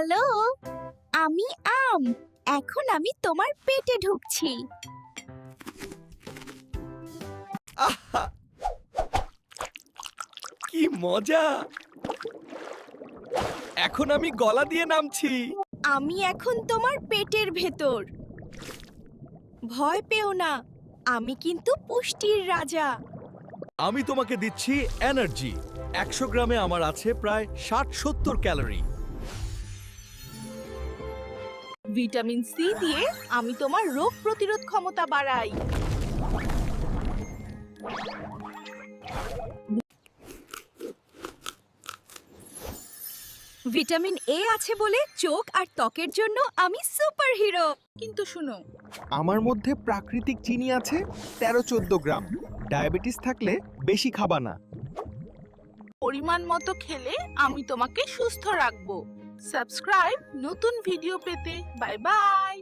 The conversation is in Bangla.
হ্যালো, আমি আম। এখন আমি তোমার পেটে ঢুকছি। আহা! কি মজা! এখন আমি গলা দিয়ে নামছি। আমি এখন তোমার পেটের ভেতর। ভয় পেও না, আমি কিন্তু পুষ্টির রাজা। আমি তোমাকে দিচ্ছি এনার্জি। ১০০ গ্রামে আমার আছে প্রায় ৬০-৭০ ক্যালোরি। ভিটামিন সি দিয়ে আমি তোমার রোগ প্রতিরোধ ক্ষমতা বাড়াই। ভিটামিন এ আছে বলে চোখ আর ত্বকের জন্য আমি সুপারহিরো। কিন্তু শুনো, আমার মধ্যে প্রাকৃতিক চিনি আছে ১৩-১৪ গ্রাম। ডায়াবেটিস থাকলে বেশি খাবা না। পরিমাণ মতো খেলে আমি তোমাকে সুস্থ রাখবো। সাবস্ক্রাইব নতুন ভিডিও পেতে। Bye bye.